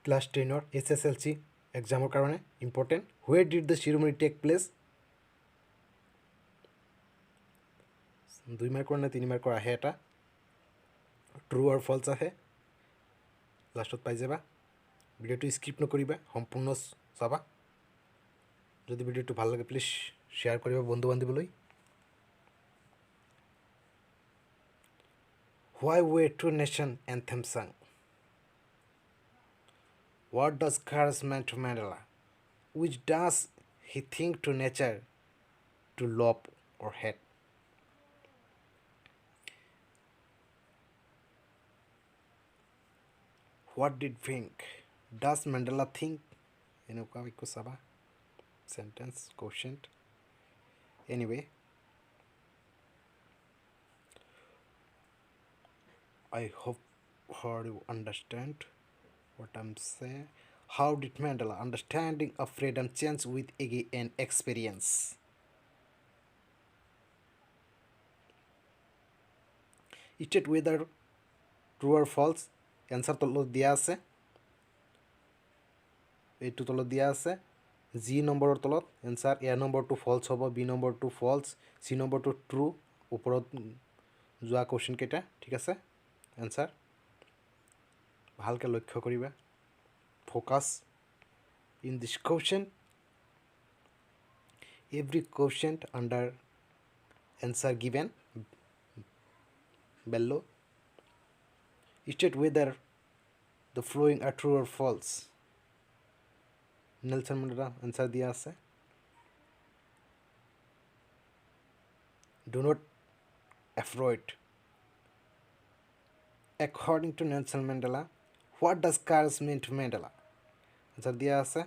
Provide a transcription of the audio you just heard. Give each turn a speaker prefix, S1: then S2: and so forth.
S1: Class 10 HSLC এক্সামৰ কাৰণে important where did the ceremony take place 2 মাৰ্কৰ নে 3 মাৰ্কৰ আহে এটা ট্ৰু আৰু ফলছ আহে লাষ্টত পাই যাবা ভিডিঅ'টো স্কিপ নকৰিবা সম্পূৰ্ণ চাবা যদি ভিডিঅ'টো ভাল লাগে প্লিজ শ্বেয়াৰ কৰিবা বন্ধু বান্ধৱীলৈ Why were two nation anthem sung? What does courage mean to Mandela? Which does he think to nature, to love or hate? What did think? Does Mandela think? Sentence, quotient. Anyway, I hope you understand what I'm saying. How did Mandela understanding of freedom change with an experience? State whether true or false. Answer তলত দিয়া আছে এইটো তলত দিয়া আছে জি নম্বৰৰ তলত answer এ নম্বৰটো ফলছ হ'ব বি নম্বৰটো ফলছ সি নম্বৰটো ট্ৰু ওপৰত যোৱা কোৱেশ্চন কেইটা ঠিক আছে এনসাৰ ভালকৈ লক্ষ্য কৰিবা focus in this question every question under answer given below state whether the following are true or false Nelson Mandela answer দিয়া আছে do not afraid according to Nelson Mandela what does courage mean to Mandela answer দিয়া আছে